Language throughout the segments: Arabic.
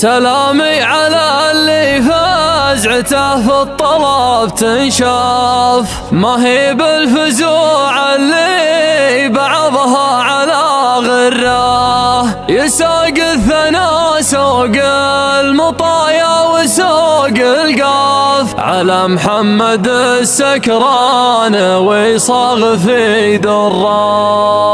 سلامي على اللي فزعته في الطلب تنشاف، ما هي بالفزوع اللي بعضها على غراه. يساق الثنا سوق المطايا وسوق القاف، على محمد السكران ويصاغ في دراه.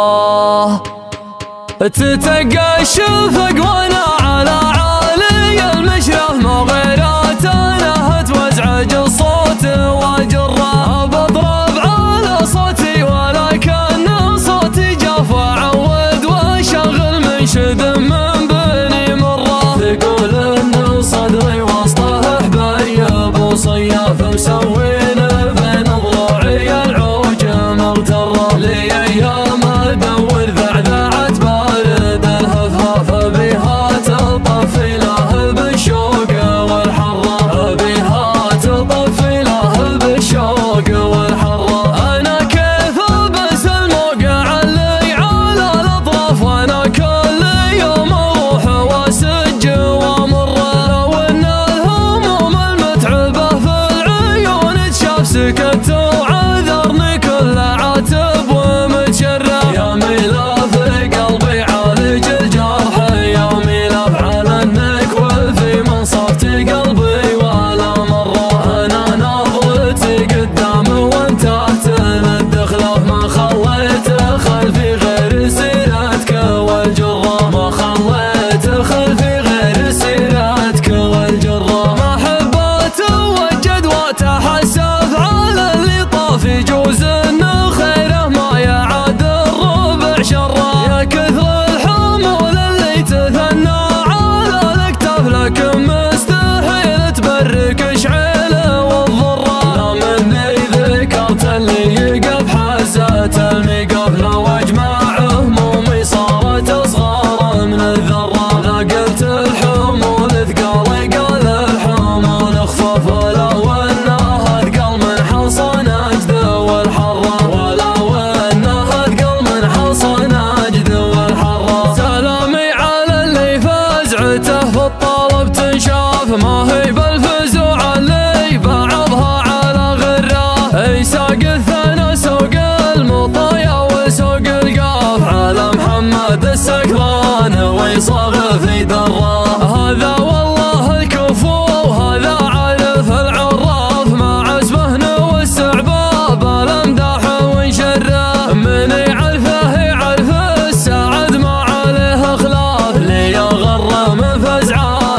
تتقى الشفق وانا على عالي المشرف، ما غيرات نهت وازعج الصوت واجره. بضرب على صوتي ولكن صوتي جاف، اعود واشغل منشد من بني مره. تقول ان صدري وسطه حبيب وصياف، مسوين بين ضلوعي العوج مغتره. لي ايام ادور ذعذعت بارد الهفهاف، بيها تطفي له بالشوق والحره. بيها تطفي له بالشوق والحره. انا كيف بس الموقع اللي على الاطراف، وانا كل يوم اروح واسج وامره. لو ان الهموم المتعبه في العيون تشاف، سكت وعذرني كل عاتب ومتشرف. يا ميلاف قلبي عالج الجرح، يا ميلاف على انك وفي منصفتي قلبي ولا مره. انا ناظرتي قدام وانت تلد خلاف، ما خليت خلفي غير سيرتك والجره. ما خليت خلفي غير سيرتك والجره. ما حبيت وجد واتحسف على اللي طاف، يجوز انه خيره ما يعاد الربع شره. يا كثر الحمول اللي تثنى على الاكتاف، لكن مستحيل تبرك شعيله والضره. لا مني ذكرت اللي يقف حزة الميقاف، لو اجمع همومي صارت اصغر من الذره. لا قلت الحمول ثقال قال الحمول اخفف، ولو انها ثقل من حصن اجد والحره. ولو انها ثقل من حصن اجد والحره. سلامي على اللي فزعته في الطلب تنشاف، ما هي بالفزوع اللي بعضها على غراه. يساق الثنا سوق المطايا وسوق القاف، على محمد السكران ويصاغ في دراه. هذا والله الكفو وهذا عرف العراف، مع عزبه نو السعباب الامداح ونشره. من يعرفه يعرف السعد ما عليه خلاف، لي غر من فزعه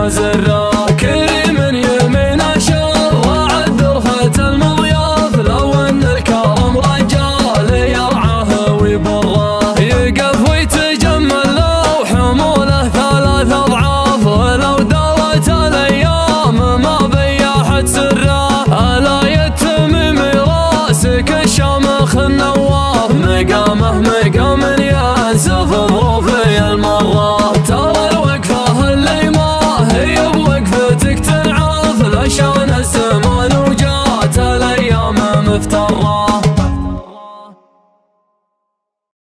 زرار